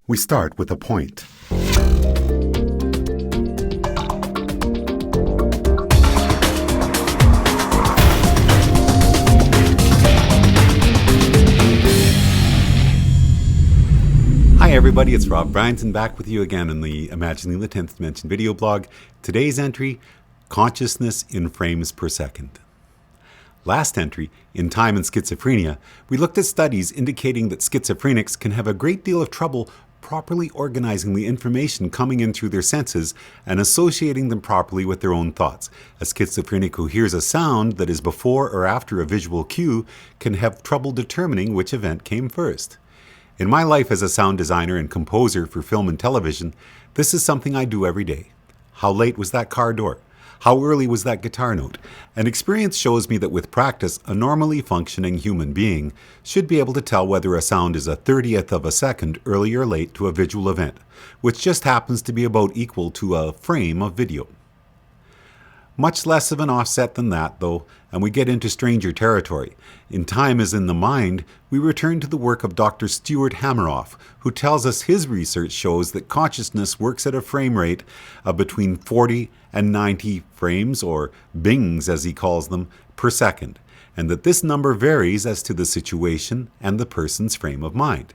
We start with a point. Hi everybody, it's Rob Bryanton back with you again in the Imagining the 10th Dimension video blog. Today's entry, consciousness in frames per second. Last entry, in Time and Schizophrenia, we looked at studies indicating that schizophrenics can have a great deal of trouble properly organizing the information coming in through their senses and associating them properly with their own thoughts. A schizophrenic who hears a sound that is before or after a visual cue can have trouble determining which event came first. In my life as a sound designer and composer for film and television, this is something I do every day. How late was that car door? How early was that guitar note? And experience shows me that with practice, a normally functioning human being should be able to tell whether a sound is a 30th of a second early or late to a visual event, which just happens to be about equal to a frame of video. Much less of an offset than that, though, and we get into stranger territory. In Time as in the Mind, we return to the work of Dr. Stuart Hameroff, who tells us his research shows that consciousness works at a frame rate of between 40 and 90 frames, or bings as he calls them, per second, and that this number varies as to the situation and the person's frame of mind.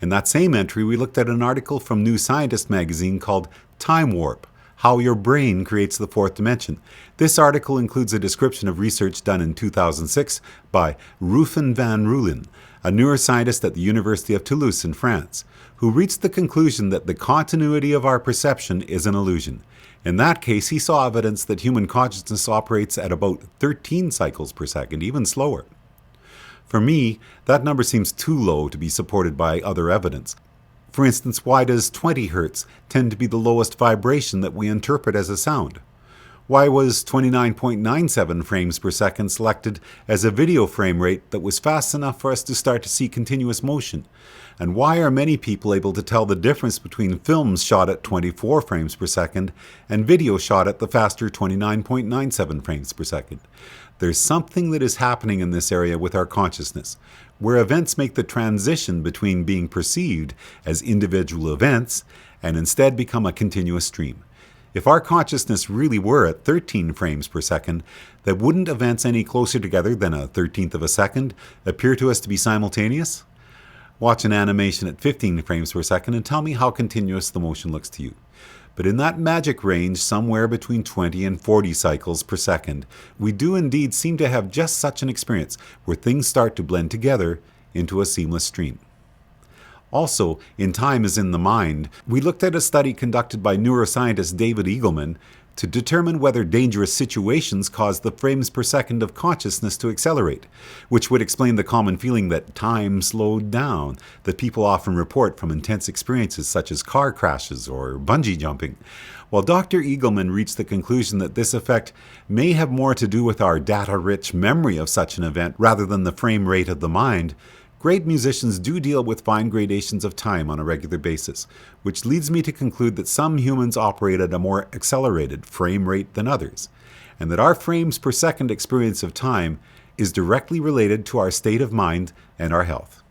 In that same entry, we looked at an article from New Scientist magazine called Time Warp: How Your Brain Creates the Fourth Dimension. This article includes a description of research done in 2006 by Rufen van Rooyen, a neuroscientist at the University of Toulouse in France, who reached the conclusion that the continuity of our perception is an illusion. In that case, he saw evidence that human consciousness operates at about 13 cycles per second, even slower. For me, that number seems too low to be supported by other evidence. For instance, why does 20 Hz tend to be the lowest vibration that we interpret as a sound? Why was 29.97 frames per second selected as a video frame rate that was fast enough for us to start to see continuous motion? And why are many people able to tell the difference between films shot at 24 frames per second and video shot at the faster 29.97 frames per second? There's something that is happening in this area with our consciousness, where events make the transition between being perceived as individual events and instead become a continuous stream. If our consciousness really were at 13 frames per second, then wouldn't events any closer together than a 13th of a second appear to us to be simultaneous? Watch an animation at 15 frames per second and tell me how continuous the motion looks to you. But in that magic range, somewhere between 20 and 40 cycles per second, we do indeed seem to have just such an experience where things start to blend together into a seamless stream. Also, in Time as in the Mind, we looked at a study conducted by neuroscientist David Eagleman to determine whether dangerous situations cause the frames per second of consciousness to accelerate, which would explain the common feeling that time slowed down that people often report from intense experiences such as car crashes or bungee jumping. While Dr. Eagleman reached the conclusion that this effect may have more to do with our data-rich memory of such an event rather than the frame rate of the mind, great musicians do deal with fine gradations of time on a regular basis, which leads me to conclude that some humans operate at a more accelerated frame rate than others, and that our frames per second experience of time is directly related to our state of mind and our health.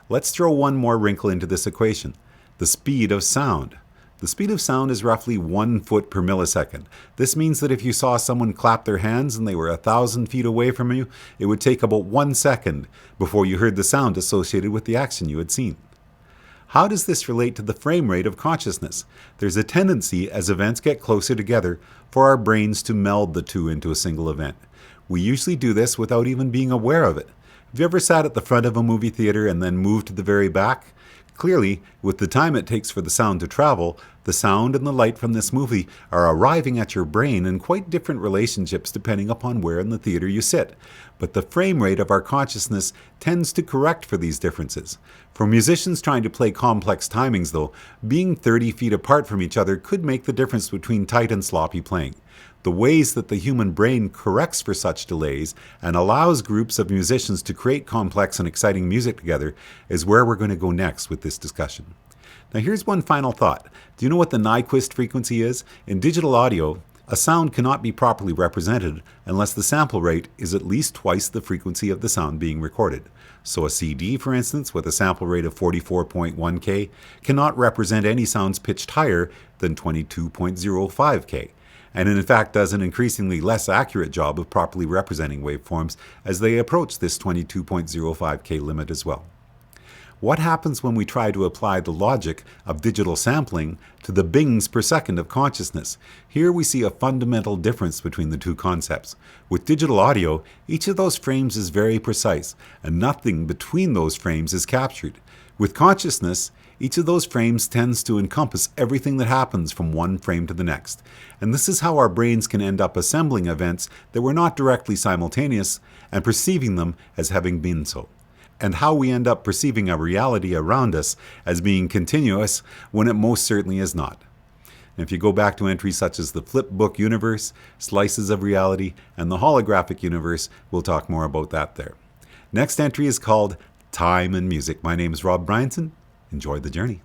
Let's throw one more wrinkle into this equation: the speed of sound. The speed of sound is roughly 1 foot per millisecond. This means that if you saw someone clap their hands and they were 1,000 feet away from you, it would take about 1 second before you heard the sound associated with the action you had seen. How does this relate to the frame rate of consciousness? There's a tendency, as events get closer together, for our brains to meld the two into a single event. We usually do this without even being aware of it. Have you ever sat at the front of a movie theater and then moved to the very back? Clearly, with the time it takes for the sound to travel, the sound and the light from this movie are arriving at your brain in quite different relationships depending upon where in the theater you sit. But the frame rate of our consciousness tends to correct for these differences. For musicians trying to play complex timings, though, being 30 feet apart from each other could make the difference between tight and sloppy playing. The ways that the human brain corrects for such delays and allows groups of musicians to create complex and exciting music together is where we're going to go next with this discussion. Now here's one final thought. Do you know what the Nyquist frequency is? In digital audio, A sound cannot be properly represented unless the sample rate is at least twice the frequency of the sound being recorded. So a CD, for instance, with a sample rate of 44.1K cannot represent any sounds pitched higher than 22.05K, and in fact does an increasingly less accurate job of properly representing waveforms as they approach this 22.05K limit as well. What happens when we try to apply the logic of digital sampling to the bings per second of consciousness? Here we see a fundamental difference between the two concepts. With digital audio, each of those frames is very precise, and nothing between those frames is captured. With consciousness, each of those frames tends to encompass everything that happens from one frame to the next. And this is how our brains can end up assembling events that were not directly simultaneous and perceiving them as having been so, and how we end up perceiving our reality around us as being continuous when it most certainly is not. And if you go back to entries such as the flipbook universe, slices of reality, and the holographic universe, we'll talk more about that there. Next entry is called Time and Music. My name is Rob Bryanson. Enjoy the journey.